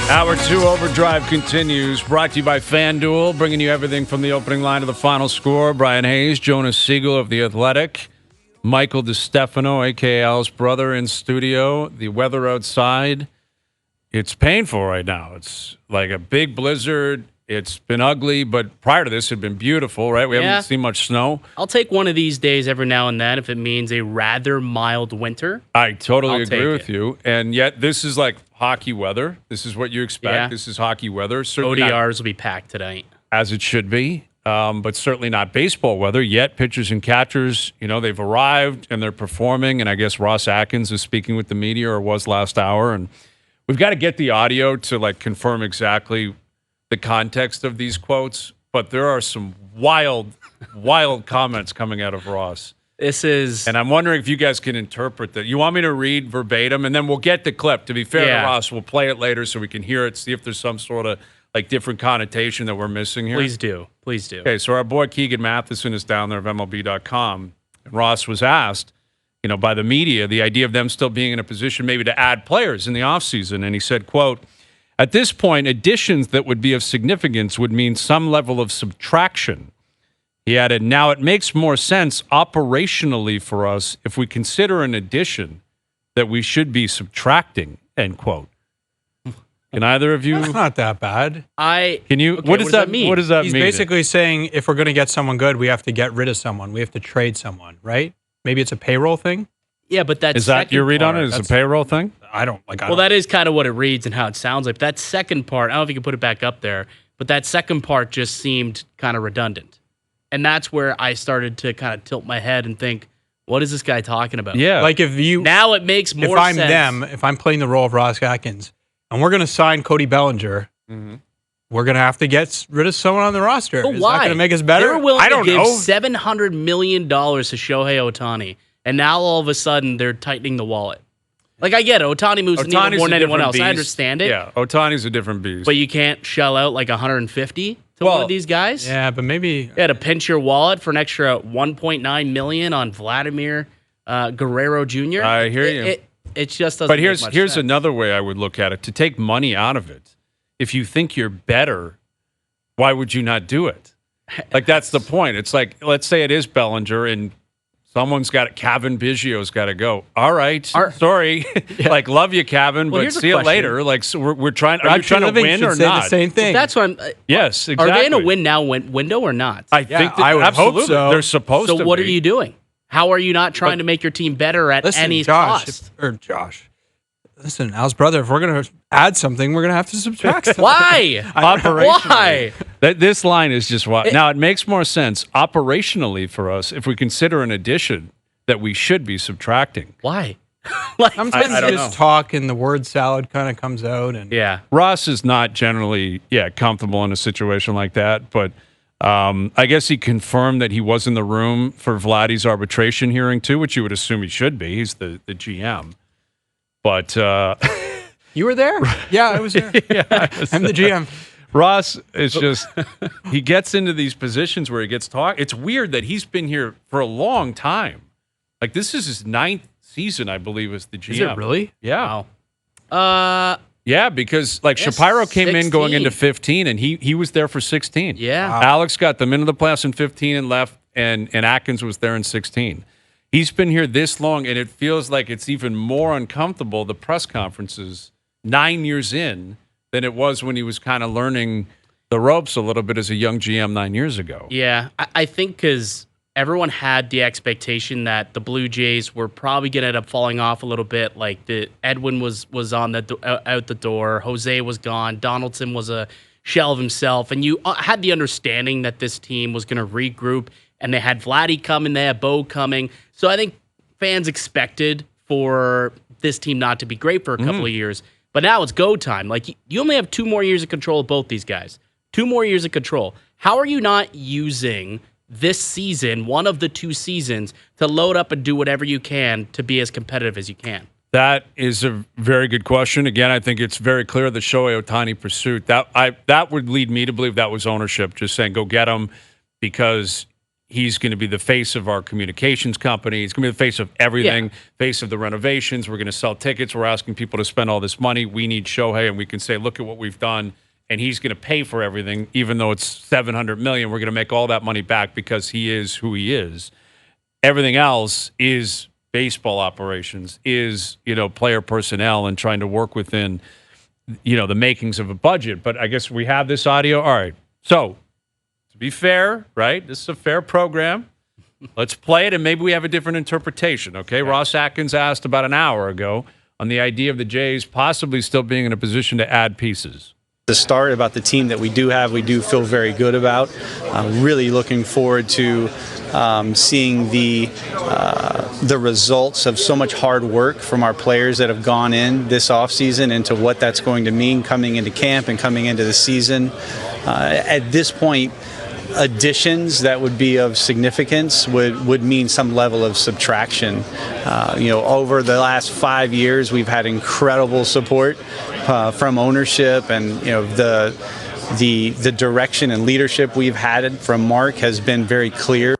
Hour 2 Overdrive continues, brought to you by FanDuel, bringing you everything from the opening line to the final score. Bryan Hayes, Jonas Siegel of The Athletic, Michael DeStefano, a.k.a. Al's brother, in studio. The weather outside, it's painful right now. It's like a big blizzard. It's been ugly, but prior to this, it had been beautiful, right? We haven't seen much snow. I'll take one of these days every now and then if it means a rather mild winter. I totally agree with you. And yet, this is like hockey weather. This is what you expect. Yeah. This is hockey weather. Certainly ODRs will be packed tonight. As it should be, but certainly not baseball weather. Yet, pitchers and catchers, they've arrived and they're performing. And I guess Ross Atkins is speaking with the media, or was last hour. And we've got to get the audio to confirm exactly the context of these quotes, but there are some wild comments coming out of Ross. And I'm wondering if you guys can interpret that. You want me to read verbatim, and then we'll get the clip. To be fair to Ross, we'll play it later so we can hear it, see if there's some sort of different connotation that we're missing here. Please do. Okay, so our boy Keegan Matheson is down there of MLB.com, and Ross was asked, by the media, the idea of them still being in a position maybe to add players in the offseason, and he said, quote, "At this point, additions that would be of significance would mean some level of subtraction." He added, "Now it makes more sense operationally for us if we consider an addition that we should be subtracting," end quote. Can either of you? That's not that bad. Can you? Okay, what does that mean? What does that mean? He's basically saying if we're going to get someone good, we have to get rid of someone. We have to trade someone, right? Maybe it's a payroll thing. Yeah, but is that your read on it? Is a payroll thing? I don't like. Well, that is kind of what it reads and how it sounds like. But that second part, I don't know if you can put it back up there, but that second part just seemed kind of redundant, and that's where I started to kind of tilt my head and think, "What is this guy talking about?" Yeah, like if you now it makes more sense. If I'm playing the role of Ross Atkins, and we're going to sign Cody Bellinger. Mm-hmm. We're going to have to get rid of someone on the roster. But is why? that going to make us better? They're willing to give $700 million to Shohei Ohtani, and now all of a sudden they're tightening the wallet. Like, I get it. Ohtani moves the needle more than anyone else. I understand it. Yeah, Ohtani's a different beast. But you can't shell out like $150 to one of these guys? Yeah, but maybe... You had to pinch your wallet for an extra $1.9 million on Vladimir Guerrero Jr. I hear you. It just doesn't But make much sense. here's another way I would look at it. To take money out of it, if you think you're better, why would you not do it? Like, that's the point. It's like, let's say it is Bellinger and someone's got it. Kevin Biggio's got to go. All right. Sorry. Like, love you, Kevin, but see you later. Like, so we're trying. Are you trying to win or not? The same thing. Well, that's what I'm. Yes, exactly. Are they in a win now window or not? I think I would hope so. They're supposed to. So what are you doing? How are you not trying to make your team better at any cost? Josh. Listen, Al's brother, if we're going to add something, we're going to have to subtract something. Why? Why? This line is just why. Now, it makes more sense operationally for us if we consider an addition that we should be subtracting. Why? Sometimes just talk and the word salad kind of comes out. And Ross is not generally, comfortable in a situation like that, but I guess he confirmed that he was in the room for Vladdy's arbitration hearing, too, which you would assume he should be. He's the GM. But you were there? Yeah, I was there. I'm the GM. Ross is just, he gets into these positions where he gets talk. It's weird that he's been here for a long time. Like, this is his 9th season, I believe, as the GM. Is it really? Yeah. Wow. Yeah, because Shapiro came 16. In going into 15, and he was there for 16. Yeah. Wow. Alex got them into the playoffs in 15 and left, and Atkins was there in 16. He's been here this long, and it feels like it's even more uncomfortable, the press conferences, 9 years in, than it was when he was kind of learning the ropes a little bit as a young GM 9 years ago. Yeah, I think because everyone had the expectation that the Blue Jays were probably going to end up falling off a little bit. Like, Edwin was on out the door, Jose was gone, Donaldson was a shell of himself, and you had the understanding that this team was going to regroup, and they had Vladdy coming, they had Bo coming. So I think fans expected for this team not to be great for a couple of years. But now it's go time. Like, you only have 2 more years of control of both these guys. 2 more years of control. How are you not using this season, one of the 2 seasons, to load up and do whatever you can to be as competitive as you can? That is a very good question. Again, I think it's very clear the Shohei Ohtani pursuit. That would lead me to believe that was ownership, just saying, go get him, because he's going to be the face of our communications company. He's going to be the face of everything, face of the renovations. We're going to sell tickets. We're asking people to spend all this money. We need Shohei, and we can say, look at what we've done. And he's going to pay for everything, even though it's $700 million. We're going to make all that money back because he is who he is. Everything else is baseball operations, is, player personnel and trying to work within, the makings of a budget. But I guess we have this audio. All right. So, to be fair, right? This is a fair program. Let's play it, and maybe we have a different interpretation, okay? Ross Atkins asked about an hour ago on the idea of the Jays possibly still being in a position to add pieces. The start about the team that we do have, we do feel very good about. Really looking forward to seeing the results of so much hard work from our players that have gone in this offseason into what that's going to mean coming into camp and coming into the season. At this point, additions that would be of significance would mean some level of subtraction. Over the last 5 years, we've had incredible support from ownership, and the direction and leadership we've had from Mark has been very clear.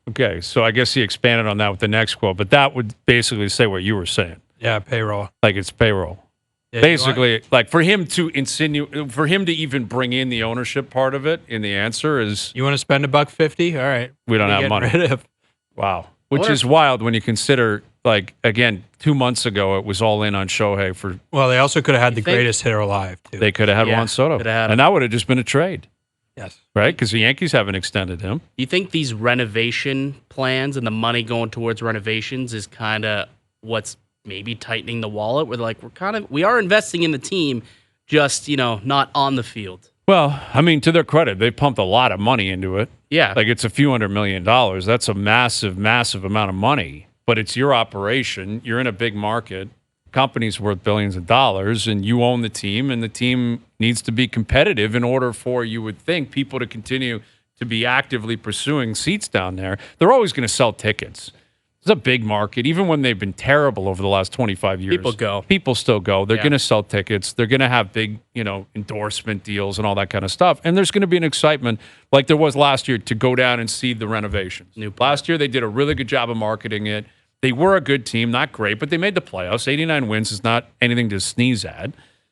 Okay, so I guess he expanded on that with the next quote, but that would basically say what you were saying. Yeah, payroll. Like it's payroll. Yeah, basically, like for him to even bring in the ownership part of it, in the answer is you want to spend $150? All right, we don't have money. Rid of. Wow, which is wild when you consider, like, again, 2 months ago it was all in on Shohei for. Well, they also could have had the greatest hitter alive too. They could have had Juan Soto, and that would have just been a trade. Yes, right, because the Yankees haven't extended him. Do you think these renovation plans and the money going towards renovations is kind of what's maybe tightening the wallet? Where like we are investing in the team, just not on the field. Well, I mean, to their credit, they pumped a lot of money into it. Yeah, like it's a few $100 million. That's a massive, massive amount of money. But it's your operation. You're in a big market. Company's worth billions of dollars, and you own the team, and the team needs to be competitive in order for, you would think, people to continue to be actively pursuing seats down there. They're always going to sell tickets. It's a big market. Even when they've been terrible over the last 25 years. People go. People still go. They're going to sell tickets. They're going to have big, endorsement deals and all that kind of stuff. And there's going to be an excitement like there was last year to go down and see the renovations. Last year, they did a really good job of marketing it. They were a good team, not great, but they made the playoffs. 89 wins is not anything to sneeze at.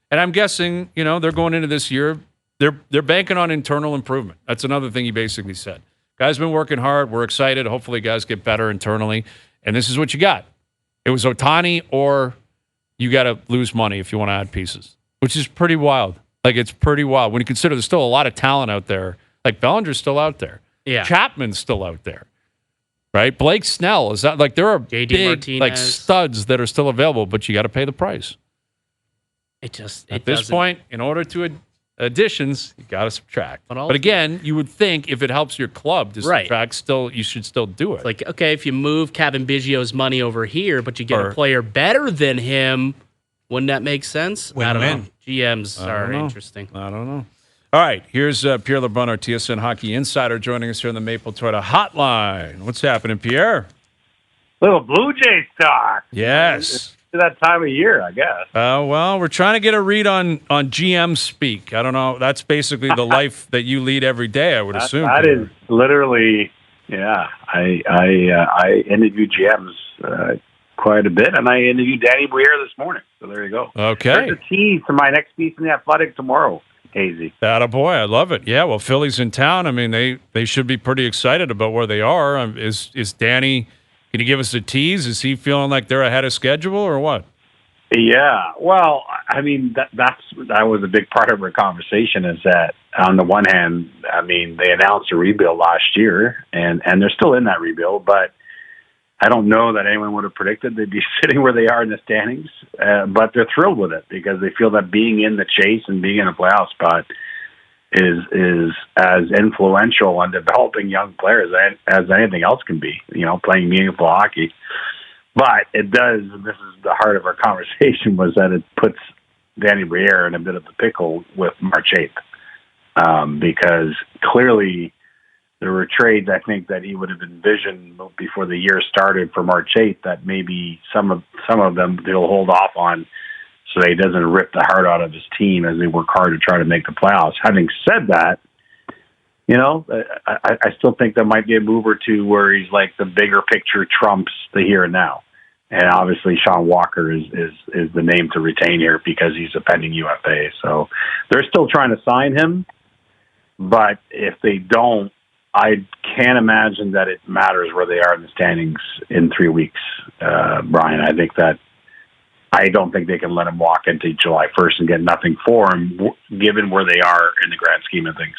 And I'm guessing, they're going into this year, they're banking on internal improvement. That's another thing he basically said. Guys been working hard. We're excited. Hopefully guys get better internally. And this is what you got. It was Ohtani, or you got to lose money if you want to add pieces, which is pretty wild. Like, it's pretty wild when you consider there's still a lot of talent out there. Like, Bellinger's still out there. Yeah. Chapman's still out there. Right? Blake Snell, is that like there are JD big Martinez. Like studs that are still available, but you got to pay the price. At this point, in order to additions, you got to subtract. But again, you would think if it helps your club to subtract, you should still do it. Like, okay, if you move Kevin Biggio's money over here, but you get a player better than him, wouldn't that make sense? I don't know. GMs are interesting. I don't know. All right, here's Pierre LeBrun, our TSN Hockey Insider, joining us here on the Maple Toyota Hotline. What's happening, Pierre? Little Blue Jays talk. Yes. It's that time of year, I guess. Well, we're trying to get a read on GM speak. I don't know. That's basically the life that you lead every day, I would assume. That is literally, yeah. I interview GMs quite a bit, and I interviewed Danny Briere this morning. So there you go. Okay. There's a tease to my next piece in the Athletic tomorrow. Hazy. Attaboy, I love it. Yeah, well, Philly's in town. I mean, they should be pretty excited about where they are. Is Danny, can you give us a tease? Is he feeling like they're ahead of schedule or what? Yeah, well, I mean, that was a big part of our conversation, is that on the one hand, I mean, they announced a rebuild last year, and they're still in that rebuild, but I don't know that anyone would have predicted they'd be sitting where they are in the standings, but they're thrilled with it because they feel that being in the chase and being in a playoff spot is as influential on developing young players as anything else can be, playing meaningful hockey. But it does, and this is the heart of our conversation, was that it puts Danny Briere in a bit of a pickle with March 8th, because clearly there were trades, I think, that he would have envisioned before the year started for March 8th that maybe some of them they'll hold off on so that he doesn't rip the heart out of his team as they work hard to try to make the playoffs. Having said that, You know, I still think there might be a move or two where he's like the bigger picture trumps the here and now. And obviously Sean Walker is the name to retain here because he's a pending UFA. So they're still trying to sign him. But if they don't, I can't imagine that it matters where they are in the standings in 3 weeks, Brian. I don't think they can let him walk into July 1st and get nothing for him, given where they are in the grand scheme of things.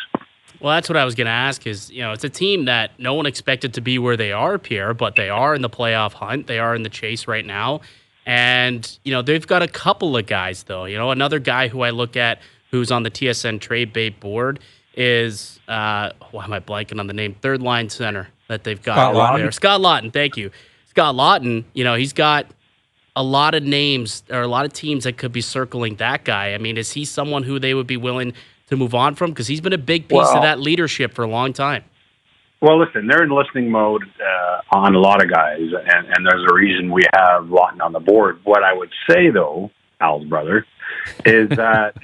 Well, that's what I was going to ask is, it's a team that no one expected to be where they are, Pierre, but they are in the playoff hunt. They are in the chase right now. And, they've got a couple of guys, though. Another guy who I look at who's on the TSN trade bait board is, why am I blanking on the name? Third line center that they've got Scott there. Scott Laughton, thank you. Scott Laughton, he's got a lot of names or a lot of teams that could be circling that guy. I mean, is he someone who they would be willing to move on from? Because he's been a big piece of that leadership for a long time. Well, listen, they're in listening mode on a lot of guys, and there's a reason we have Laughton on the board. What I would say, though, Al's brother, is that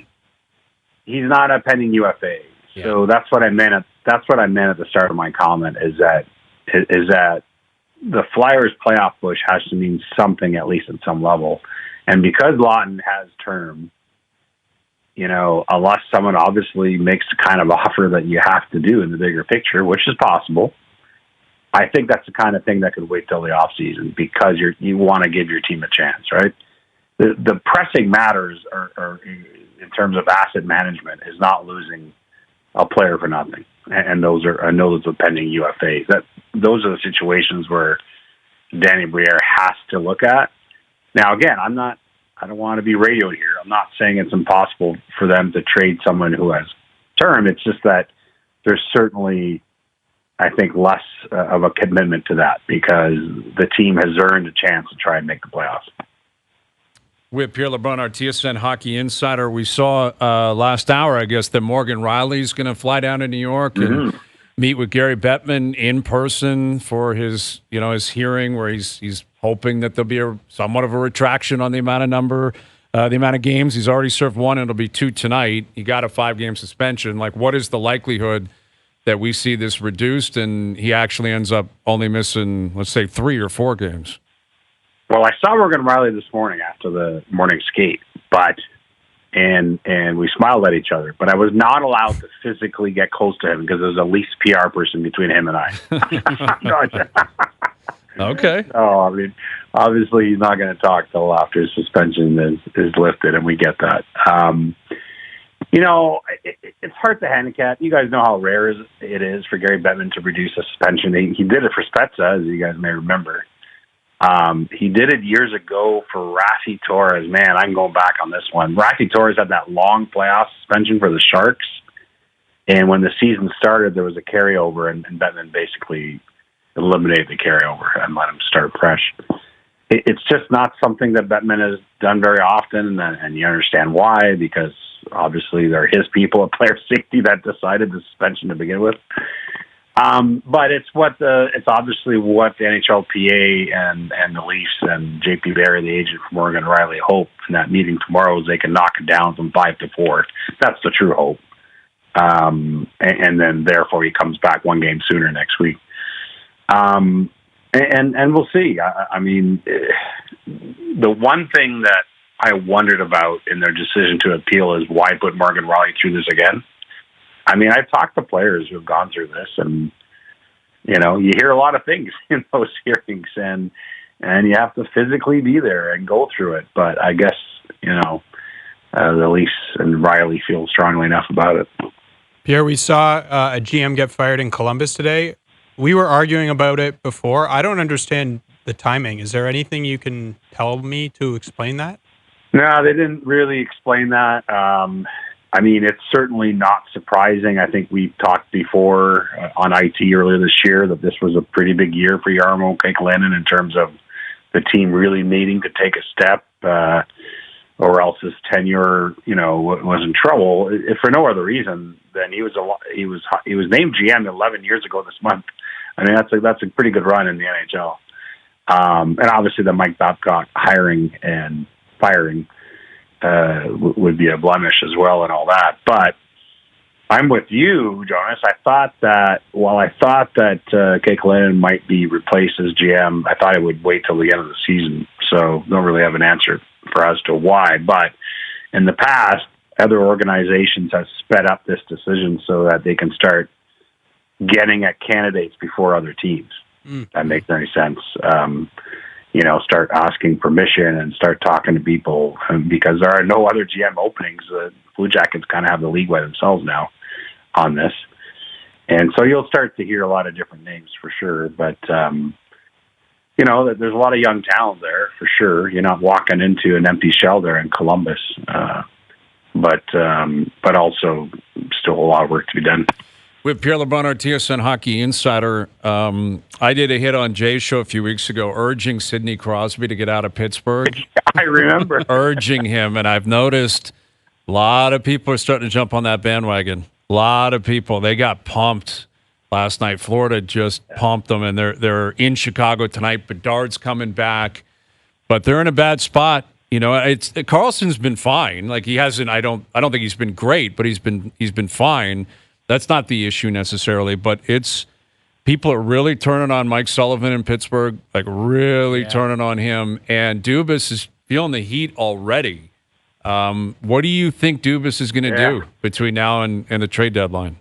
he's not a pending UFA. Yeah. So that's what I meant. That's what I meant at the start of my comment. Is that the Flyers' playoff push has to mean something, at least at some level, and because Laughton has term, unless someone obviously makes the kind of offer that you have to do in the bigger picture, which is possible, I think that's the kind of thing that could wait till the off season because you want to give your team a chance, right? The pressing matters are in terms of asset management is not losing a player for nothing, and those are pending UFAs. Those are the situations where Danny Briere has to look at. Now, again, I don't want to be radioed here. I'm not saying it's impossible for them to trade someone who has term. It's just that there's certainly, I think, less of a commitment to that because the team has earned a chance to try and make the playoffs. With Pierre LeBrun, our TSN hockey insider, we saw last hour, I guess, that Morgan Rielly's going to fly down to New York and meet with Gary Bettman in person for his hearing, where he's hoping that there'll be somewhat of a retraction on the amount of games. He's already served one, and it'll be 2 tonight. He got a 5-game suspension. Like, what is the likelihood that we see this reduced and he actually ends up only missing, let's say, 3 or 4 games? Well, I saw Morgan Rielly this morning after the morning skate, and we smiled at each other, but I was not allowed to physically get close to him because there's a least PR person between him and I. Okay. Oh, I mean, obviously he's not going to talk till after his suspension is lifted, and we get that. It's hard to handicap. You guys know how rare it is for Gary Bettman to reduce a suspension. He did it for Spezza, as you guys may remember. He did it years ago for Rafi Torres. Man, I'm going back on this one. Rafi Torres had that long playoff suspension for the Sharks. And when the season started, there was a carryover, and Bettman basically eliminated the carryover and let him start fresh. It's just not something that Bettman has done very often, and you understand why, because obviously they're his people at player safety that decided the suspension to begin with. But it's obviously what the NHLPA and the Leafs and JP Barry, the agent for Morgan Rielly, hope in that meeting tomorrow is they can knock it down from 5 to 4. That's the true hope. And then therefore he comes back 1 game sooner next week. And we'll see. I mean, the one thing that I wondered about in their decision to appeal is why put Morgan Rielly through this again? I mean, I've talked to players who have gone through this, and you hear a lot of things in those hearings, and you have to physically be there and go through it. But I guess the Leafs and Rielly feel strongly enough about it. Pierre, we saw a GM get fired in Columbus today. We were arguing about it before. I don't understand the timing. Is there anything you can tell me to explain that? No, they didn't really explain that. I mean, it's certainly not surprising. I think we talked before on IT earlier this year that this was a pretty big year for Jarmo Kekalainen in terms of the team really needing to take a step, or else his tenure, was in trouble. If for no other reason than he was named GM 11 years ago this month. I mean, that's a pretty good run in the NHL. And obviously the Mike Babcock hiring and firing would be a blemish as well and all that. But I'm with you, Jonas. I thought that Kekalainen might be replaced as GM, I thought it would wait till the end of the season. So don't really have an answer for as to why. But in the past, other organizations have sped up this decision so that they can start getting at candidates before other teams. That makes any sense. Start asking permission and start talking to people, because there are no other GM openings. The Blue Jackets kind of have the league by themselves now on this. And so you'll start to hear a lot of different names for sure. But, there's a lot of young talent there for sure. You're not walking into an empty shell there in Columbus. But also still a lot of work to be done. With Pierre, LeBrun, our TSN Hockey Insider, I did a hit on Jay's show a few weeks ago urging Sidney Crosby to get out of Pittsburgh. I remember. Urging him, and I've noticed a lot of people are starting to jump on that bandwagon. A lot of people. They got pumped last night. Florida just pumped them, and they're in Chicago tonight. Bedard's coming back, but they're in a bad spot. Carlson's been fine. Like, he hasn't. I don't think he's been great, but he's been fine. That's not the issue necessarily, but it's people are really turning on Mike Sullivan in Pittsburgh, like really turning on him. And Dubas is feeling the heat already. What do you think Dubas is going to do between now and the trade deadline?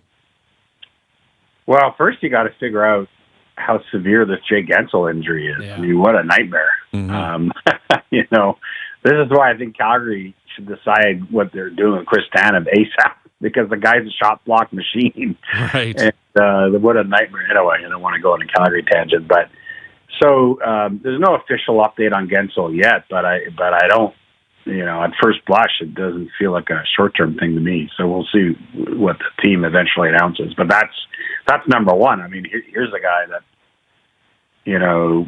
Well, first you got to figure out how severe this Jay Gensel injury is. Yeah. I mean, what a nightmare. Mm-hmm. This is why I think Calgary should decide what they're doing with Chris Tanev ASAP, because the guy's a shot block machine. Right. And what a nightmare. Anyway, I don't want to go on a Calgary tangent, but so there's no official update on Gensel yet, but I don't, at first blush, it doesn't feel like a short-term thing to me. So we'll see what the team eventually announces. But that's number one. I mean, here's a guy that,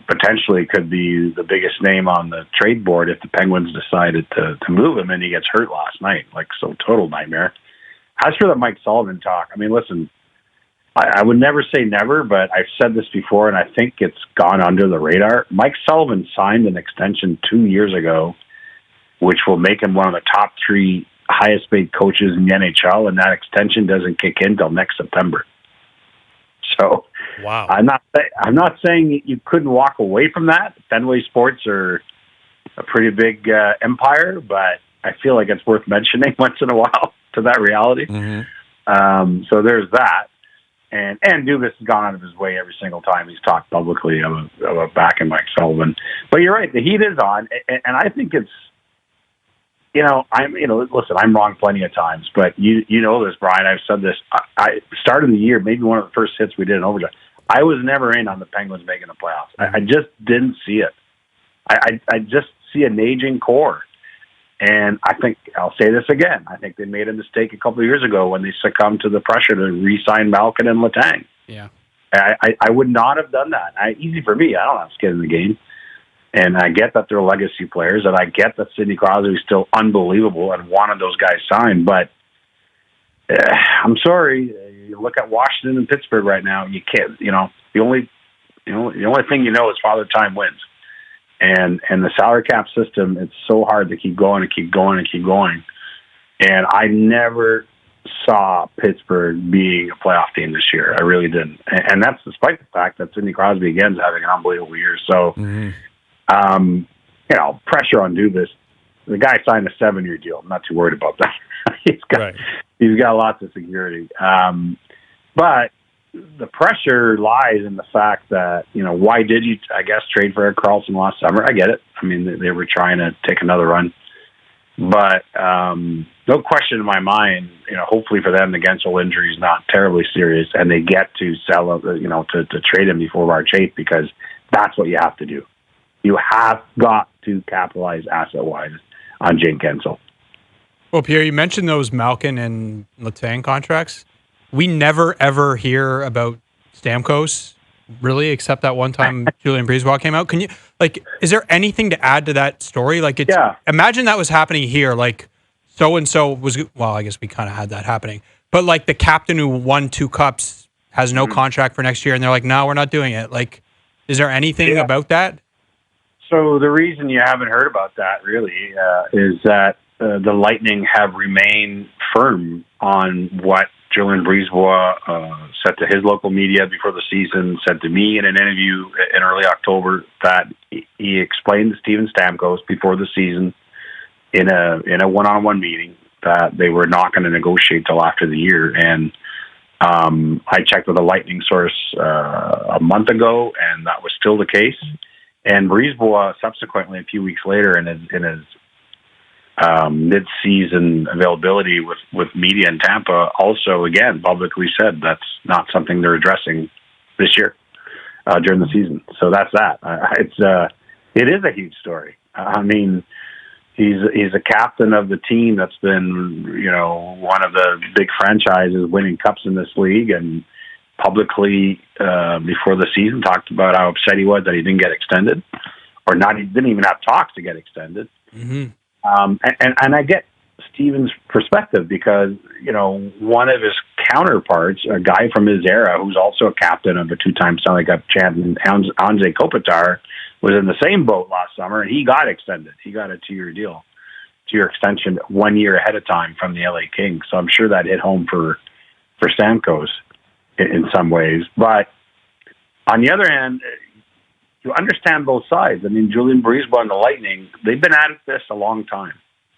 potentially could be the biggest name on the trade board if the Penguins decided to move him and he gets hurt last night. So total nightmare. As for the Mike Sullivan talk, I mean, listen, I would never say never, but I've said this before, and I think it's gone under the radar. Mike Sullivan signed an extension 2 years ago, which will make him one of the top 3 highest paid coaches in the NHL, and that extension doesn't kick in till next September. So wow. I'm not saying you couldn't walk away from that. Fenway Sports are a pretty big empire, but I feel like it's worth mentioning once in a while to that reality. Mm-hmm. So there's that. And Dubas has gone out of his way every single time he's talked publicly about backing Mike Sullivan. But you're right, the heat is on, and I think it's, listen, I'm wrong plenty of times, but you know this, Brian. I've said this. I started the year, maybe one of the first hits we did in OverDrive. I was never in on the Penguins making the playoffs. I just didn't see it. I just see an aging core. And I think, I'll say this again, I think they made a mistake a couple of years ago when they succumbed to the pressure to re-sign Malkin and Letang. Yeah. I would not have done that. Easy for me. I don't have skin in the game. And I get that they're legacy players, and I get that Sidney Crosby is still unbelievable and wanted those guys signed. But I'm sorry, you look at Washington and Pittsburgh right now. You can't. The only thing is Father Time wins, and the salary cap system. It's so hard to keep going and keep going and keep going. And I never saw Pittsburgh being a playoff team this year. I really didn't, and that's despite the fact that Sidney Crosby again is having an unbelievable year. So. Mm-hmm. Pressure on Dubas. The guy signed a 7-year deal. I'm not too worried about that. He's got lots of security. But the pressure lies in the fact that, why did you, trade for Erik Karlsson last summer? I get it. I mean, they were trying to take another run. But no question in my mind, hopefully for them, the Gensel injury is not terribly serious, and they get to sell, to trade him before March 8th, because that's what you have to do. You have got to capitalize asset-wise on Jake Gensel. Well, Pierre, you mentioned those Malkin and Letang contracts. We never, ever hear about Stamkos, really, except that one time Julian Brisebois came out. Can you, is there anything to add to that story? Imagine that was happening here, so-and-so was, well, I guess we kind of had that happening. But, the captain who won 2 cups has no contract for next year, and they're like, no, we're not doing it. Is there anything about that? So the reason you haven't heard about that really is that the Lightning have remained firm on what Julien Brisebois said to his local media before the season, said to me in an interview in early October that he explained to Steven Stamkos before the season in a one-on-one meeting that they were not going to negotiate till after the year. And I checked with a Lightning source a month ago, and that was still the case. And Brisebois subsequently, a few weeks later, in his mid-season availability with media in Tampa, also again publicly said that's not something they're addressing this year during the season. So that's that. It is a huge story. I mean, he's a captain of the team that's been, one of the big franchises winning cups in this league, and publicly before the season talked about how upset he was that he didn't get extended, or not. He didn't even have talks to get extended. Mm-hmm. And I get Steven's perspective because, one of his counterparts, a guy from his era who's also a captain of a two-time Stanley Cup champion, Anze Kopitar, was in the same boat last summer, and he got extended. He got a 2-year extension 1 year ahead of time from the LA Kings. So I'm sure that hit home for Stamkos in some ways. But on the other hand, you understand both sides. I mean, Julien Brisebois and the Lightning, they've been at this a long time.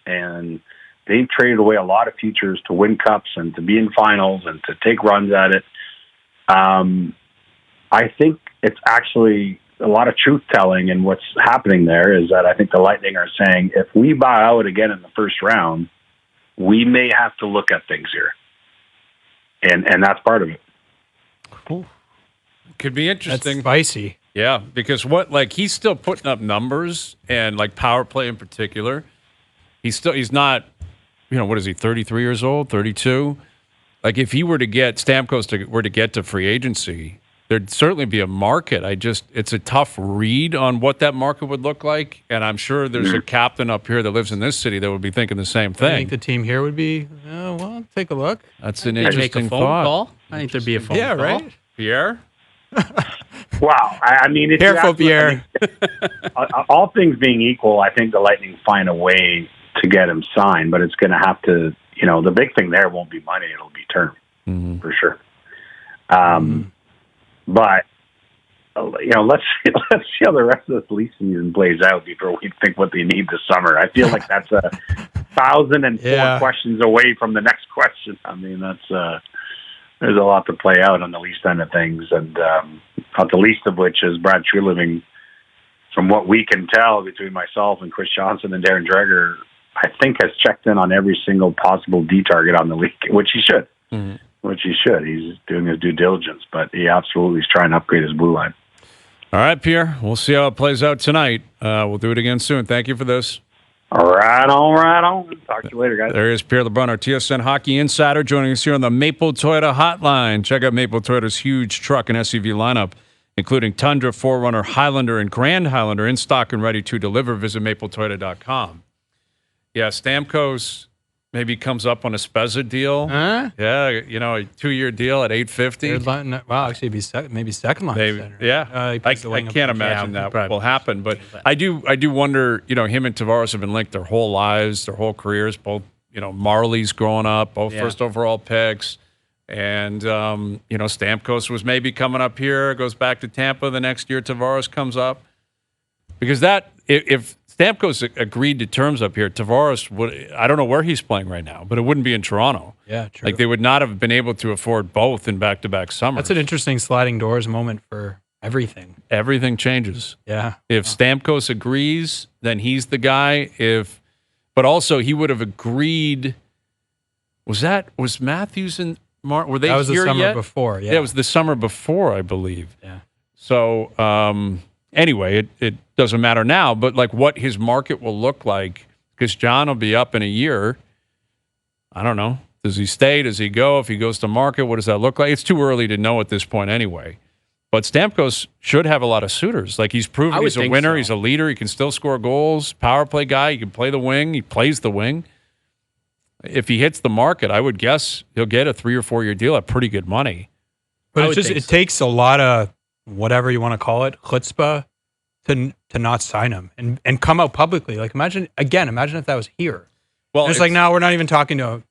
And they've traded away a lot of futures to win cups and to be in finals and to take runs at it. I think it's actually a lot of truth-telling in what's happening there is that I think the Lightning are saying, if we bow out again in the first round, we may have to look at things here. And that's part of it. Cool. Could be interesting. That's spicy. Yeah, because he's still putting up numbers, and power play in particular. He's not, what is he, 33 years old, 32? If he were to get Stamkos were to get to free agency, there'd certainly be a market. It's a tough read on what that market would look like, and I'm sure there's a captain up here that lives in this city that would be thinking the same thing. I think the team here would be, well, take a look. That's an interesting make a phone thought. call. I think there'd be a phone call. Yeah, right? Pierre? Wow. I mean, if careful, Pierre. All things being equal, I think the Lightning find a way to get him signed, but it's going to have to, the big thing there won't be money. It'll be term for sure. But, let's see how the rest of this league season plays out before we think what they need this summer. I feel like that's 1,004 questions away from the next question. I mean, there's a lot to play out on the least end of things, and not the least of which is Brad Treliving, from what we can tell between myself and Chris Johnson and Darren Dreger, I think has checked in on every single possible D target on the league, which he should. Mm-hmm. He's doing his due diligence, but he absolutely is trying to upgrade his blue line. All right, Pierre. We'll see how it plays out tonight. We'll do it again soon. Thank you for this. Right on. Talk to you later, guys. There is Pierre LeBrun, our TSN Hockey Insider, joining us here on the Maple Toyota Hotline. Check out Maple Toyota's huge truck and SUV lineup, including Tundra, 4Runner, Highlander, and Grand Highlander, in stock and ready to deliver. Visit mapletoyota.com. Yeah, Stamkos maybe comes up on a Spezza deal. Huh? Yeah, a 2-year deal at $850. Wow, actually, maybe second line. Maybe, center. yeah. I can't imagine that will happen. But I do wonder. Him and Tavares have been linked their whole lives, their whole careers. Both, Marley's growing up, both first overall picks, and Stamkos was maybe coming up here, goes back to Tampa the next year. Tavares comes up because if Stamkos agreed to terms up here, Tavares would. I don't know where he's playing right now, but it wouldn't be in Toronto. Yeah, true. They would not have been able to afford both in back-to-back summers. That's an interesting sliding doors moment for everything. Everything changes. Yeah. If Stamkos agrees, then he's the guy. But also he would have agreed. Was Matthews and Mark? Were they here yet? That was the summer before. Yeah, it was the summer before, I believe. Yeah. So. Anyway, it doesn't matter now, but what his market will look like, because John will be up in a year. I don't know. Does he stay? Does he go? If he goes to market, what does that look like? It's too early to know at this point anyway. But Stamkos should have a lot of suitors. He's proven he's a winner. So. He's a leader. He can still score goals. Power play guy. He can play the wing. He plays the wing. If he hits the market, I would guess he'll get a 3 or 4 year deal at pretty good money. But it takes a lot of whatever you want to call it, chutzpah, to not sign him and come out publicly. Imagine if that was here. Well, it's now we're not even talking to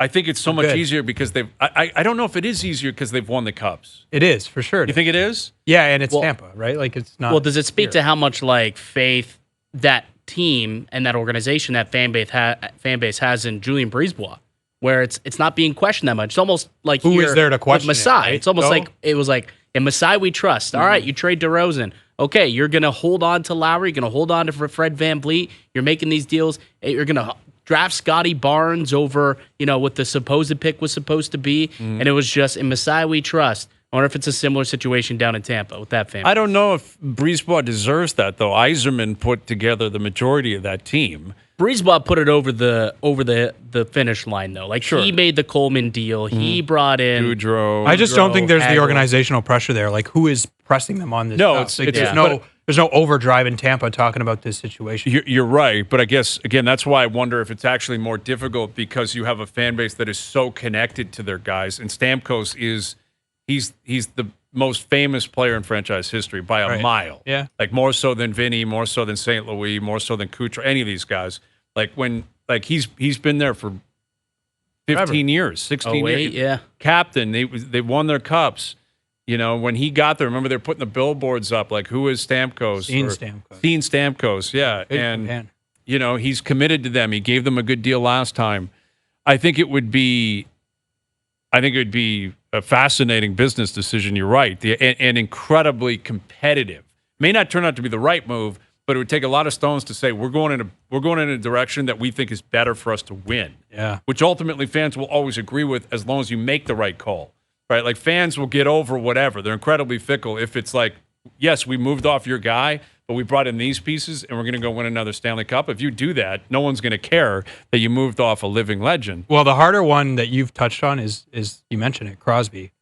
I think it's so much Good. easier because they've. I don't know if it is easier because they've won the Cups. It is for sure. You think it is? Yeah, and it's Tampa, right? Like it's not. Well, does it speak to how much like faith that team and that organization, that fan base has in Julien Brisebois, where it's not being questioned that much? It's almost like Who here is there to question with it, Masai. right? It's almost So- like it was like in Masai we trust. All right, you trade DeRozan. Okay, you're gonna hold on to Lowry. You're gonna hold on to Fred VanVleet. You're making these deals. You're gonna draft Scotty Barnes over, what the supposed pick was supposed to be, and it was just in Masai we trust. I wonder if it's a similar situation down in Tampa with that family. I don't know if Brisebois deserves that though. Yzerman put together the majority of that team. Brisebois put it over the finish line though. Like he made the Coleman deal. He brought in Goudreau. I just don't think there's the Hagel. organizational pressure there. Like, who is pressing them on this? No, stuff? Like, it's- there's no overdrive in Tampa talking about this situation. You're right, but I guess again that's why I wonder if it's actually more difficult because you have a fan base that is so connected to their guys, and Stamkos he's the most famous player in franchise history by a mile. Yeah. Like more so than Vinny, more so than St. Louis, more so than Kuchar, any of these guys. He's been there for 15 years, 16 years. yeah. Captain, they won their cups. When he got there, remember they're putting the billboards up like, who is Stamkos? Dean Stamkos. Dean Stamkos, yeah. Good and man. he's committed to them. He gave them a good deal last time. I think it would be a fascinating business decision. You're right, and incredibly competitive. May not turn out to be the right move, but it would take a lot of stones to say we're going in a direction that we think is better for us to win. Yeah. Which ultimately fans will always agree with as long as you make the right call. Right? Like fans will get over whatever. They're incredibly fickle. If it's like, yes, we moved off your guy, but we brought in these pieces and we're going to go win another Stanley Cup. If you do that, no one's going to care that you moved off a living legend. Well, the harder one that you've touched on is you mentioned it, Crosby.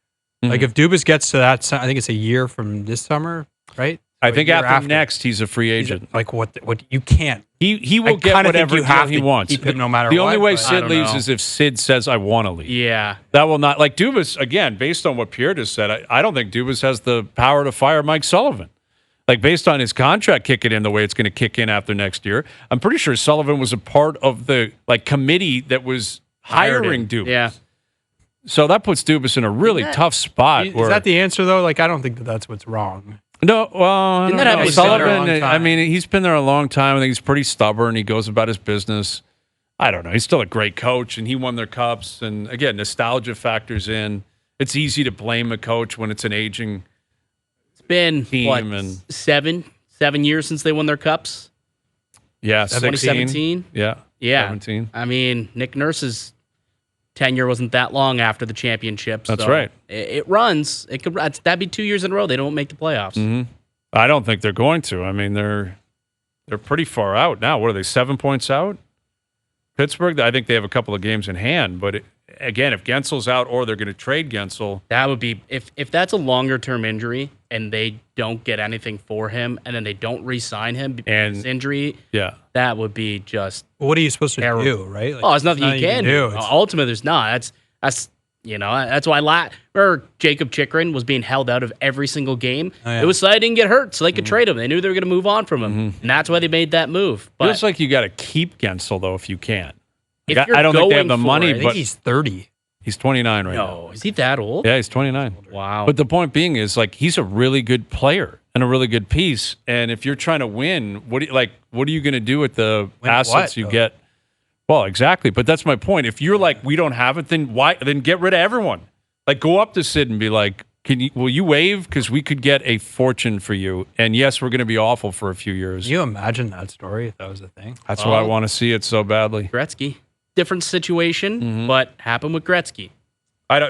Like if Dubas gets to that, I think it's a year from this summer, right? I So think a year after next, he's a free agent. Like what you can't. He will I get kinda think whatever you have deal he to wants. keep him no matter the what, only way but- I Sid don't leaves know. is if Sid says, I want to leave. Yeah. That will not, like Dubas, again, based on what Pierre just said, I don't think Dubas has the power to fire Mike Sullivan. Like, based on his contract kicking in the way it's going to kick in after next year, I'm pretty sure Sullivan was a part of the committee that was hiring Dubas. Yeah. So that puts Dubas in a really tough spot. Is that the answer though? Like I don't think that's what's wrong. No, well, I Didn't don't that happen know. with Sullivan? a long time. I mean, he's been there a long time. I think he's pretty stubborn. He goes about his business. I don't know. He's still a great coach, and he won their cups. And again, nostalgia factors in. It's easy to blame a coach when it's an aging. It's been Team and- 7 years since they won their cups. Yeah, 16. 2017? Yeah, Yeah. 17. I mean, Nick Nurse's tenure wasn't that long after the championship. That's so right. It runs. That'd be 2 years in a row. They don't make the playoffs. Mm-hmm. I don't think they're going to. I mean, they're pretty far out now. What are they, 7 points out? Pittsburgh, I think they have a couple of games in hand. But again, if Gensel's out or they're going to trade Gensel, That would be if that's a longer term injury and they don't get anything for him and then they don't re-sign him because And- of his injury, yeah. that would be just What are you supposed to Terrible. do, right? Like, there's nothing you can do. It's- Ultimately, there's not. That's that's why Jacob Chikrin was being held out of every single game. Oh, yeah. It was so they didn't get hurt, so they could trade him. They knew they were going to move on from him, and that's why they made that move. But Feels like you got to keep Gensel, though, if you can. if I you're don't think they have going the for money, it- I think but he's 30. he's 29 right now. no, is he that old? Yeah, he's 29. Wow. But the point being is, he's a really good player and a really good piece. And if you're trying to win, what are you going to do with the Win assets what, you though? get? Well, exactly. But that's my point. If you're like, we don't have it, then why? Then get rid of everyone. Like, go up to Sid and be like, will you waive? Because we could get a fortune for you. And yes, we're going to be awful for a few years. Can you imagine that story if that was a thing? That's why I want to see it so badly. Gretzky, different situation, but happened with Gretzky.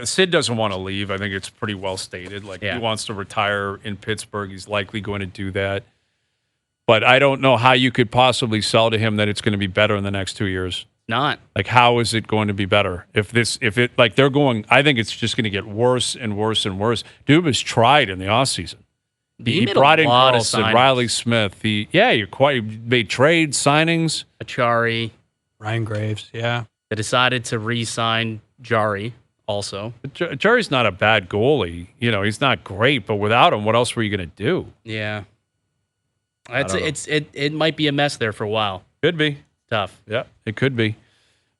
Sid doesn't want to leave. I think it's pretty well stated. He Yeah. wants to retire in Pittsburgh. He's likely going to do that. But I don't know how you could possibly sell to him that it's going to be better in the next 2 years. Not. How is it going to be better? I think it's just going to get worse and worse and worse. Dubas tried in the offseason. He made brought a in lot of Carlson, signings. Riley Smith. He made trades, signings. Achari. Ryan Graves, yeah. They decided to re-sign Jari also. Jerry's not a bad goalie. He's not great, but without him, what else were you going to do? Yeah. don't know. It might be a mess there for a while. Could be. Tough. Yeah, it could be.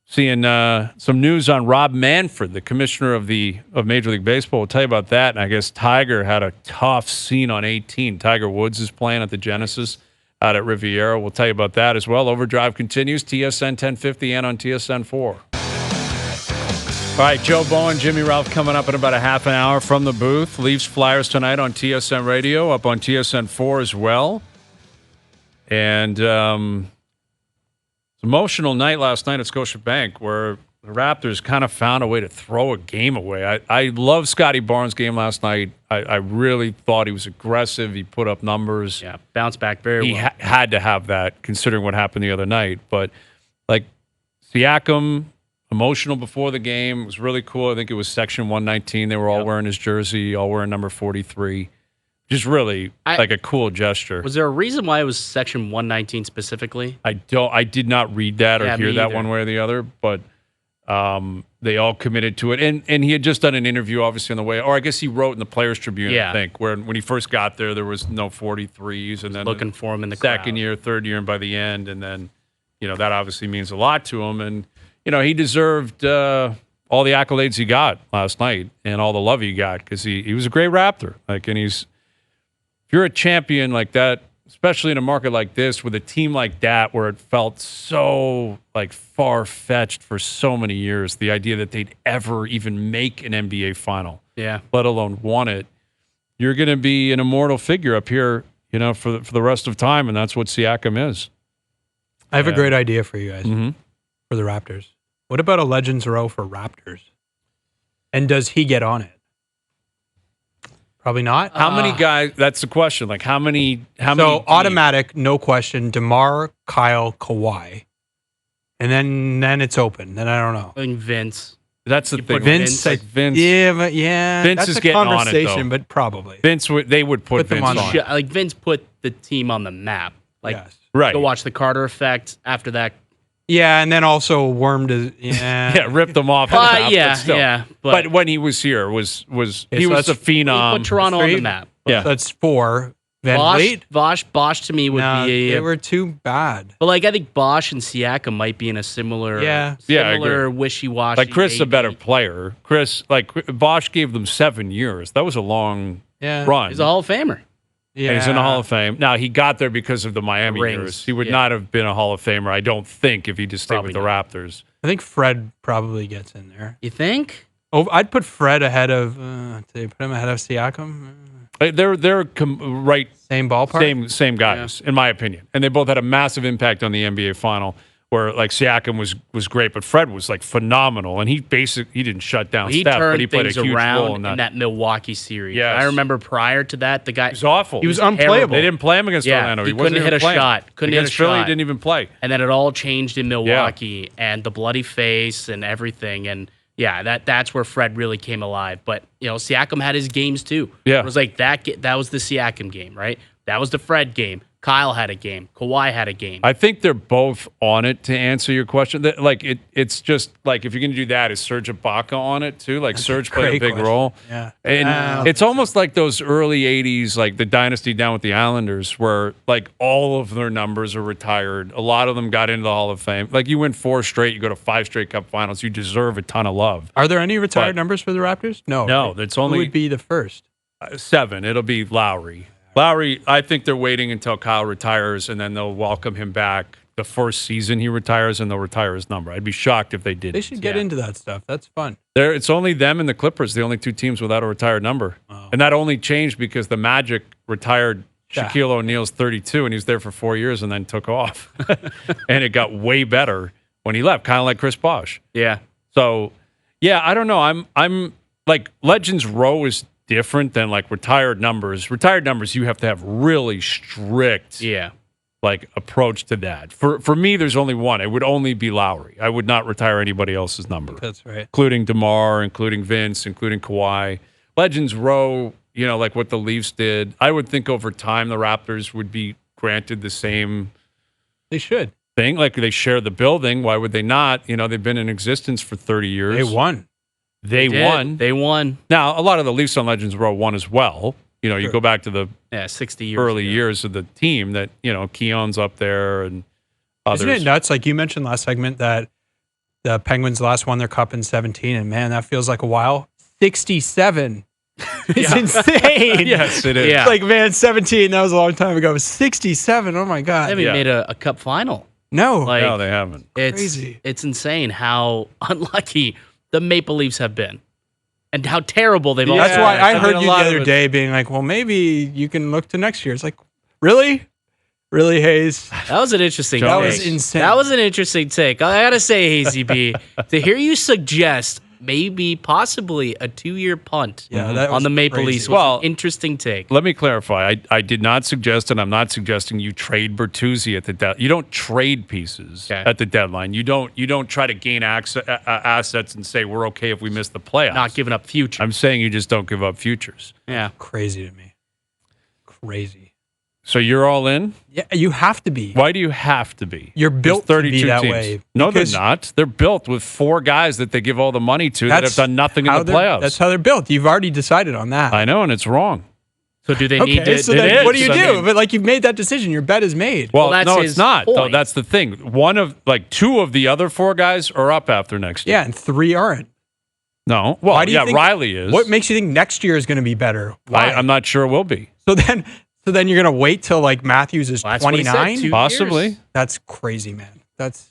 seeing some news on Rob Manfred, the commissioner of Major League Baseball. We'll tell you about that. And I guess Tiger had a tough scene on 18. Tiger Woods is playing at the Genesis out at Riviera. We'll tell you about that as well. Overdrive continues, TSN 1050 and on TSN 4. All right, Joe Bowen, Jimmy Ralph coming up in about a half an hour from the booth. Leafs Flyers tonight on TSN Radio, up on TSN 4 as well. And emotional night last night at Scotiabank where the Raptors kind of found a way to throw a game away. I love Scotty Barnes' game last night. I really thought he was aggressive. He put up numbers. Yeah, bounced back very well. He had to have that considering what happened the other night. But, like, Siakam, emotional before the game. It was really cool. I think it was Section 119. They were all wearing his jersey, all wearing number 43. Just really like a cool gesture. Was there a reason why it was Section 119 specifically? I did not read that or hear that one way or the other, but they all committed to it. And he had just done an interview, obviously, on the way, or I guess he wrote in the Players Tribune, I think, where when he first got there was no 43s, and then looking for him in the second crowd. year, third year, and by the end, and then that obviously means a lot to him, and he deserved all the accolades he got last night and all the love he got because he was a great Raptor. And if you're a champion like that, especially in a market like this with a team like that where it felt so far-fetched for so many years, the idea that they'd ever even make an NBA final, let alone won it, you're going to be an immortal figure up here, for the rest of time, and that's what Siakam is. I have a great idea for you guys, for the Raptors. What about a Legends Row for Raptors? And does he get on it? Probably not. How many guys? That's the question. How many? So automatic, no question. DeMar, Kyle, Kawhi, and then it's open. Then I don't know. I think Vince. That's the thing. Vince. Yeah, but Vince that's is a getting on it, conversation, though. but probably Vince. They would put Vince them on. Like Vince put the team on the map. Yes. Right. Go watch the Carter Effect. After that. Yeah, and then also wormed his ripped them off. But when he was here, he was the phenom. He put Toronto on the map. Yeah, that's 4. Van Vliet? Bosch to me would be. They were too bad. But I think Bosch and Siakam might be in a similar, wishy-washy. Like Chris is a better player. Chris, Bosch gave them 7 years. That was a long run. He's a Hall of Famer. Yeah, and he's in the Hall of Fame. Now, he got there because of the Miami years. He would not have been a Hall of Famer, I don't think, if he just stayed with the Raptors. I think Fred probably gets in there. You think? Oh, I'd put Fred ahead of. Did they put him ahead of Siakam? They're right. Same ballpark. Same guys, in my opinion, and they both had a massive impact on the NBA final. Where Siakam was great, but Fred was phenomenal, and he didn't shut down Steph, but he played a huge role in that Milwaukee series. Yes. I remember prior to that, the guy was awful. He was unplayable. Terrible. They didn't play him against Orlando. He couldn't hit a shot. Couldn't hit a Philly, shot. He didn't even play. And then it all changed in Milwaukee, and the bloody face and everything, and that's where Fred really came alive. But Siakam had his games too. Yeah, it was that was the Siakam game, right? That was the Fred game. Kyle had a game. Kawhi had a game. I think they're both on it to answer your question. It's just if you're going to do that, is Serge Ibaka on it too? Serge played a big role. Yeah. And it's almost like those early 80s, the dynasty down with the Islanders, where all of their numbers are retired. A lot of them got into the Hall of Fame. You win 4 straight, you go to 5 straight Cup finals, you deserve a ton of love. Are there any retired numbers for the Raptors? No. No, that's only. Who would be the first? 7. It'll be Lowry. Lowry, I think they're waiting until Kyle retires, and then they'll welcome him back the first season he retires, and they'll retire his number. I'd be shocked if they didn't. They should get into that stuff. That's fun. It's only them and the Clippers, the only 2 teams without a retired number. Oh. And that only changed because the Magic retired Shaquille O'Neal's 32, and he was there for 4 years and then took off. And it got way better when he left, kind of like Chris Bosh. Yeah. So, I don't know. I'm Legends Row is different than retired numbers. Retired numbers, you have to have really strict approach to that. For me, there's only one. It would only be Lowry. I would not retire anybody else's number. That's right. Including DeMar, including Vince, including Kawhi. Legends Row, what the Leafs did. I would think over time the Raptors would be granted the same. They should. Thing. They share the building. Why would they not? They've been in existence for 30 years. They won. They won. They won. Now, a lot of the Leafs on Legends Row won as well. You go back to the 60 years early years of the team that, Keon's up there and others. Isn't it nuts? You mentioned last segment that The Penguins last won their cup in 17, and man, that feels like a while. 67. It's insane. Yes, it is. Yeah. Like, man, 17, that was a long time ago. 67, oh my God. They haven't made a cup final. No. Like, No, they haven't. It's Crazy. It's insane how unlucky the Maple Leafs have been, and how terrible they've all. That's why I heard a you the lot of other it- day being like, well, maybe you can look to next year. It's like, really? Really, Hayes? That was an interesting. That take. was insane. That was an interesting take. I gotta say, Hazy B, to hear you suggest maybe possibly a 2-year punt Yeah, that on was the Maple crazy. Leafs was Well, an interesting take. Let me clarify. I did not suggest, and I'm not suggesting you trade Bertuzzi at the deadline. You don't trade pieces Okay. at the deadline. You don't try to gain assets and say we're okay if we miss the playoffs. Not giving up future. I'm saying you just don't give up futures. Yeah. Crazy to me. Crazy. So you're all in? Yeah, you have to be. Why do you have to be? You're There's built to be that teams. way. No, they're because not. They're built with 4 guys that they give all the money to that have done nothing in how the they're- playoffs. That's how they're built. You've already decided on that. I know, and it's wrong. So do they need Okay, to? so it then is. what do you I do? mean- But like you've made that decision. Your bet is made. Well, that's no, his it's not. Though point. that's the thing. 2 of the other 4 guys are up after next year. Yeah, and 3 aren't. No. Well, Why do you yeah, think- Rielly is. What makes you think next year is going to be better? Why? I'm not sure it will be. So then you're going to wait till like Matthews is Well, that's what he said, 29? 2 Possibly. years. That's crazy, man. That's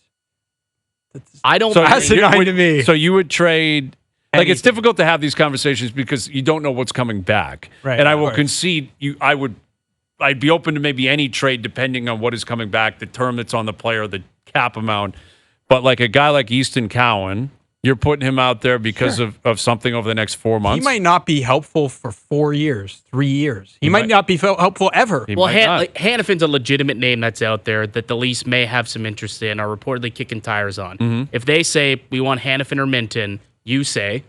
I don't. So That's think- asinine would- to me. So you would trade. Like, it's Anything. difficult to have these conversations because you don't know what's coming back. Right, And I of will course. concede I'd be open to maybe any trade depending on what is coming back, the term that's on the player, the cap amount. But like a guy like Easton Cowan, you're putting him out there because of something over the next 4 months. he might not be helpful for 4 years, 3 years. He might might- not be helpful ever. He Well, might not. Hanifin's a legitimate name that's out there that the Leafs may have some interest in, are reportedly kicking tires on. Mm-hmm. If they say we want Hanifin or Minton, you say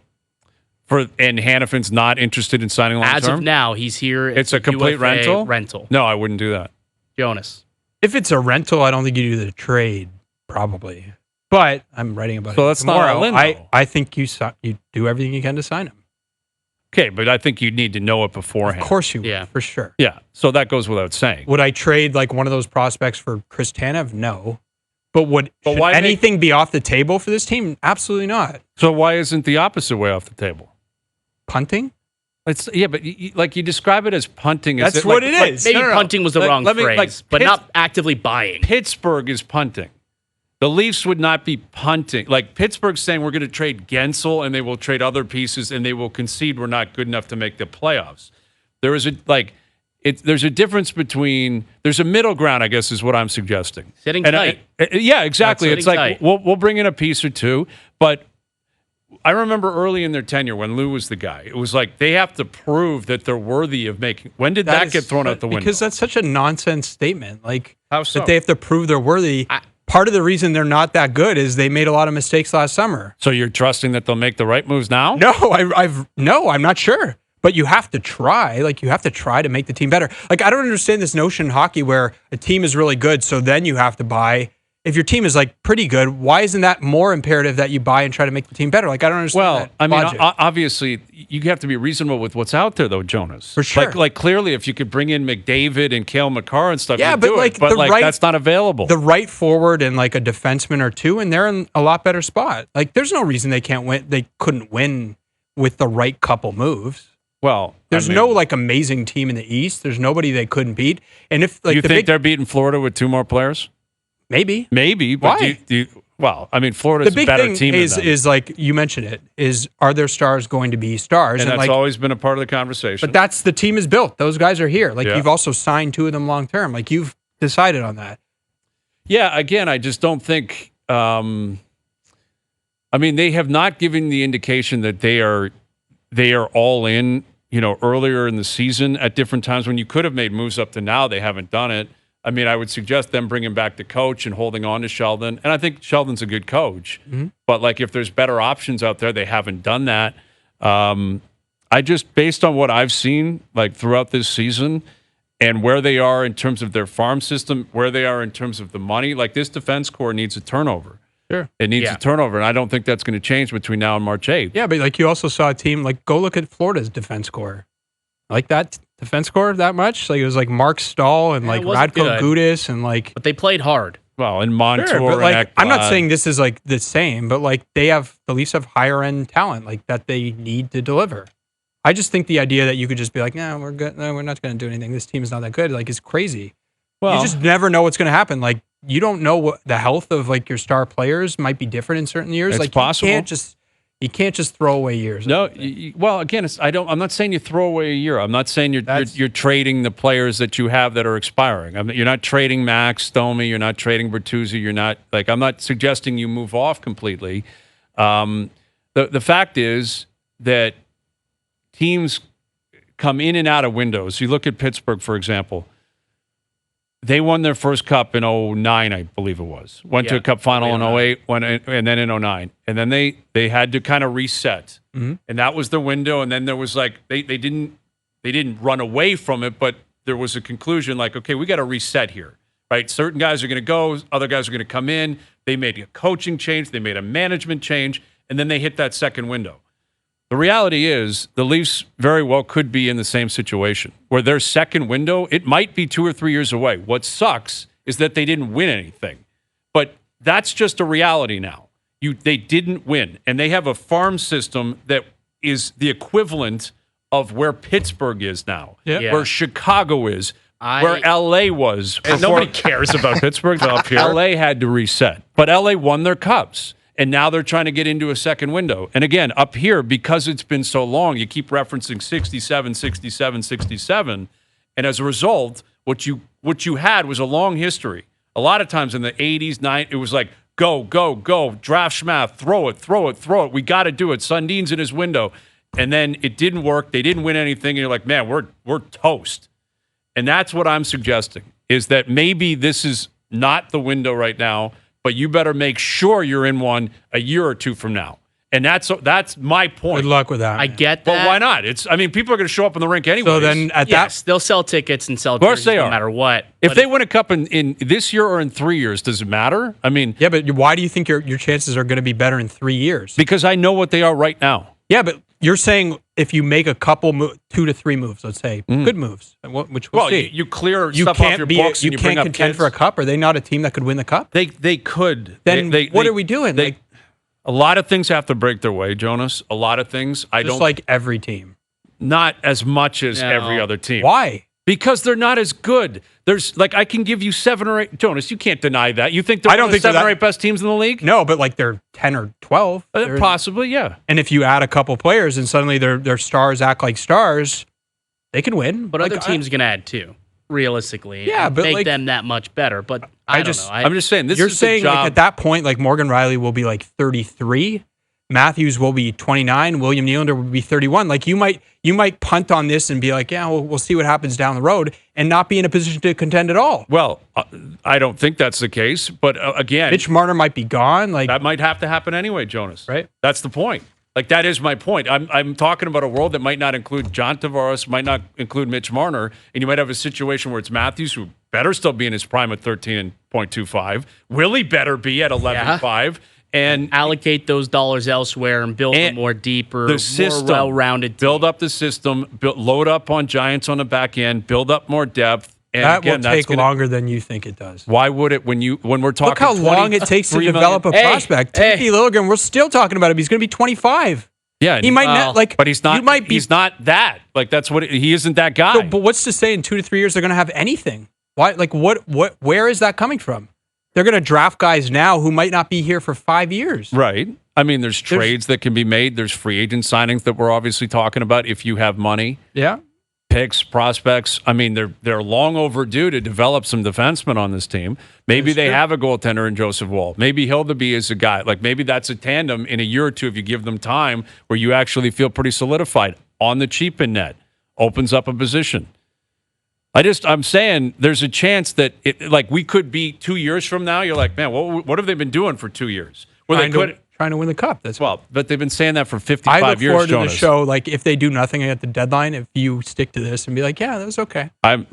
And Hannafin's not interested in signing long as term. of now he's here. It's a complete UFA rental. No, I wouldn't do that. Jonas. If it's a rental, I don't think you do the trade, probably. But I'm writing about So it that's not tomorrow. all in, though. I think you do everything you can to sign him. Okay, but I think you need to know it beforehand. Of course you would, Yeah. for sure. Yeah. So that goes without saying. Would I trade like one of those prospects for Chris Tanev? No. But should why make- anything be off the table for this team? Absolutely not. So why isn't the opposite way off the table? Punting? But you describe it as punting. That's it what like- it like is. Maybe No, no, no. punting was the Let- wrong let me- phrase, like, but Pitts- not actively buying. Pittsburgh is punting. The Leafs would not be punting. Like Pittsburgh's saying we're going to trade Gensel and they will trade other pieces and they will concede we're not good enough to make the playoffs. There's a difference between there's a middle ground, I guess, is what I'm suggesting. Sitting And tight. Yeah, exactly. Not It's sitting like tight. we'll bring in a piece or two, but I remember early in their tenure when Lou was the guy, it was like they have to prove that they're worthy of making. When did that is get thrown su- out the window? Because that's such a nonsense statement. Like How so? that they have to prove they're worthy. Part of the reason they're not that good is they made a lot of mistakes last summer. So you're trusting that they'll make the right moves now? No, I'm not sure. But you have to try. Like you have to try to make the team better. Like I don't understand this notion in hockey where a team is really good, so then you have to buy. If your team is like pretty good, why isn't that more imperative that you buy and try to make the team better? Like I don't understand. Well, that I mean, logic. obviously, you have to be reasonable with what's out there, though, Jonas. For sure. Like clearly, if you could bring in McDavid and Cale Makar and stuff, Yeah, you'd but do like it. But the like right- that's not available. the right forward and like a defenseman or two, and they're in a lot better spot. Like there's no reason they can't win. They couldn't win with the right couple moves. Well, There's I mean, no like amazing team in the East. There's nobody they couldn't beat. And if like you the think big, they're beating Florida with 2 more players? maybe Maybe. But Why? well, I mean, Florida's the big a better thing team is than them. is like you mentioned it is are their stars going to be stars? And that's like, always been a part of the conversation. but that's the team is built. Those guys are here. Like Yeah. you've also signed 2 of them long term. Like you've decided on that. Yeah, again, I just don't think. I mean, they have not given the indication that they are all in. Earlier in the season at different times when you could have made moves up to now, they haven't done it. I mean, I would suggest them bringing back the coach and holding on to Sheldon. And I think Sheldon's a good coach. But like, if there's better options out there, they haven't done that. I just, based on what I've seen, like throughout this season, and where they are in terms of their farm system, where they are in terms of the money, like this defense core needs a turnover. Sure. It needs Yeah. a turnover, and I don't think that's going to change between now and March 8th. Yeah, but like you also saw a team like go look at Florida's defense core. Like that defense core that much? Like it was like Mark Stahl and Yeah, like it wasn't Radko good. Gudas and like But they played hard. Well, and Montour, Sure, but like, and I'm not Ekblad. saying this is like the same, but like the Leafs have higher end talent like that they need to deliver. I just think the idea that you could just be like, no, we're good. No, we're not going to do anything. This team is not that good. Like, is crazy. Well, You just never know what's going to happen. Like, you don't know what the health of like your star players might be different in certain years. It's like, possible. You can't just throw away years. no. Well, again, I'm not saying you throw away a year. I'm not saying you're trading the players that you have that are expiring. You're not trading Max Domi. You're not trading Bertuzzi. You're not like I'm not suggesting you move off completely. The fact is that teams come in and out of windows. You look at Pittsburgh, for example. They won their first cup in 2009, I believe it was. Went to a cup final in 2008, and then in 2009. And then they had to kind of reset. Mm-hmm. And that was the window. And then there was like, they didn't run away from it, but there was a conclusion like, okay, we got to reset here, right? Certain guys are going to go, other guys are going to come in. They made a coaching change, they made a management change, and then they hit that second window. The reality is the Leafs very well could be in the same situation where their second window, it might be 2 or 3 years away. What sucks is that they didn't win anything. But that's just a reality now. They didn't win. And they have a farm system that is the equivalent of where Pittsburgh is now, where Chicago is, where LA was. Nobody cares about Pittsburgh up here. LA had to reset. But LA won their cups. And now they're trying to get into a second window. And again, up here, because it's been so long, you keep referencing 67, 67, 67. And as a result, what you had was a long history. A lot of times in the 80s, 90s, it was like, go, go, go, draft Schmath, throw it, throw it, throw it. We got to do it. Sundin's in his window. And then it didn't work. They didn't win anything. And you're like, man, we're toast. And that's what I'm suggesting, is that maybe this is not the window right now, but you better make sure you're in one a year or two from now. And that's my point. Good luck with that. I get that. But why not? People are going to show up in the rink anyway. So then they'll sell tickets and sell course jerseys they no are. matter what. If they win a cup in this year or in 3 years, does it matter? yeah, but why do you think your chances are going to be better in 3 years? Because I know what they are right now. Yeah, but you're saying if you make a couple 2 to 3 moves, let's say good moves, which we'll see. You clear stuff off your books and you bring can't up contend kids. for a cup. Are they not a team that could win the cup? They could. Then what are we doing? A lot of things have to break their way, Jonas. A lot of things. Just like every team. Not as much as every other team. Why? Because they're not as good. There's I can give you 7 or 8. Jonas, you can't deny that. You think they're one of the 7 or 8 best teams in the league? No, but they're 10 or 12. Possibly, yeah. And if you add a couple players and suddenly their stars act like stars, they can win. But other teams can add too, realistically. Yeah, and but make them that much better. But I don't know. I'm just saying, you're saying at that point, Morgan Rielly will be 33. Matthews will be 29. William Nylander will be 31. You might punt on this and be like, yeah, we'll see what happens down the road, and not be in a position to contend at all. Well, I don't think that's the case. But again, Mitch Marner might be gone. That might have to happen anyway, Jonas. Right? That's the point. That is my point. I'm talking about a world that might not include John Tavares, might not include Mitch Marner, and you might have a situation where it's Matthews, who better still be in his prime at 13.25. Willie better be at 11.5. And allocate those dollars elsewhere and build a more deeper, more well-rounded team. Build up the system, load up on Giants on the back end, build up more depth. And that again, will take longer than you think it does. Why would it when we're talking? Look how long it takes to develop a prospect. Timothy Liljegren, we're still talking about him. He's going to be 25. Yeah, he might not but he's not. He's not that. That's what he isn't that guy. No, but what's to say in 2 to 3 years they're going to have anything? Why? What? Where is that coming from? They're going to draft guys now who might not be here for 5 years. Right. There's trades that can be made. There's free agent signings that we're obviously talking about if you have money. Yeah. Picks, prospects. They're long overdue to develop some defensemen on this team. Maybe they have a goaltender in Joseph Woll. Maybe Hildeby is a guy. Maybe that's a tandem in a year or two if you give them time where you actually feel pretty solidified on the cheap in net. Opens up a position. I'm saying there's a chance that we could be 2 years from now. You're like, man, what have they been doing for 2 years? Trying to win the cup. But they've been saying that for 55 years. I look forward to the Jonas. show. If they do nothing at the deadline, if you stick to this and be like, yeah, that was okay. I'm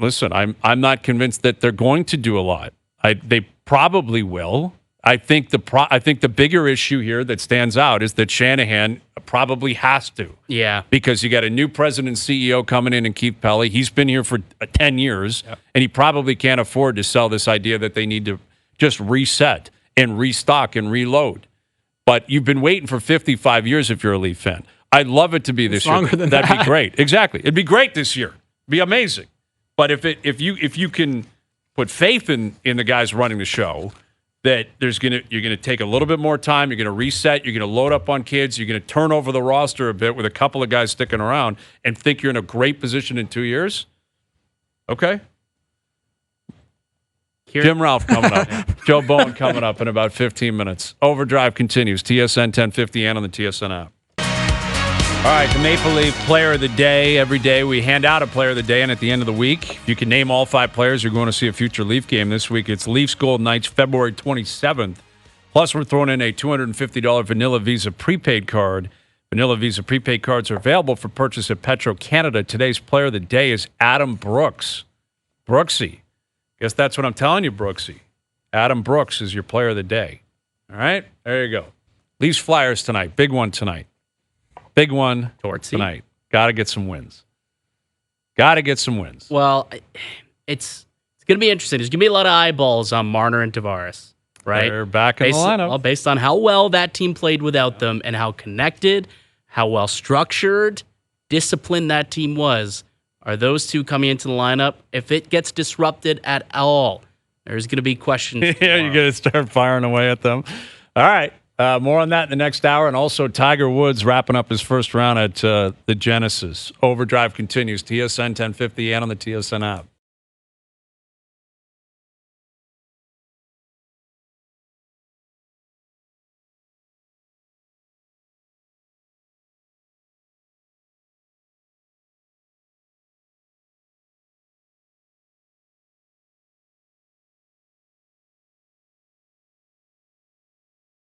not convinced that they're going to do a lot. They probably will. I think the bigger issue here that stands out is that Shanahan probably has to. Yeah. Because you got a new president and CEO coming in Keith Pelley. He's been here for 10 years, and he probably can't afford to sell this idea that they need to just reset and restock and reload. But you've been waiting for 55 years if you're a Leaf fan. I'd love it to be this year. Longer than That'd that. be great. Exactly. It'd be great this year. It'd be amazing. But if you can put faith in the guys running the show, that you're gonna take a little bit more time, you're gonna reset, you're gonna load up on kids, you're gonna turn over the roster a bit with a couple of guys sticking around, and think you're in a great position in 2 years. Okay. Jim Ralph coming up. Joe Bowen coming up in about 15 minutes. Overdrive continues. TSN 1050 and on the TSN app. All right, the Maple Leaf Player of the Day. Every day we hand out a Player of the Day, and at the end of the week, if you can name all 5 players, you're going to see a future Leaf game this week. It's Leafs Golden Knights, February 27th. Plus, we're throwing in a $250 Vanilla Visa prepaid card. Vanilla Visa prepaid cards are available for purchase at Petro Canada. Today's Player of the Day is Adam Brooks. Brooksy. Guess that's what I'm telling you, Brooksy. Adam Brooks is your Player of the Day. All right? There you go. Leafs Flyers tonight. Big one tonight. Big one tonight. Got to get some wins. Well, it's going to be interesting. There's going to be a lot of eyeballs on Marner and Tavares, right? They're back in the lineup. Well, based on how well that team played without them and how connected, how well structured, disciplined that team was, are those two coming into the lineup? If it gets disrupted at all, there's going to be questions. Yeah, you're going to start firing away at them. All right. More on that in the next hour. And also Tiger Woods wrapping up his first round at the Genesis. Overdrive continues. TSN 1050 and on the TSN app.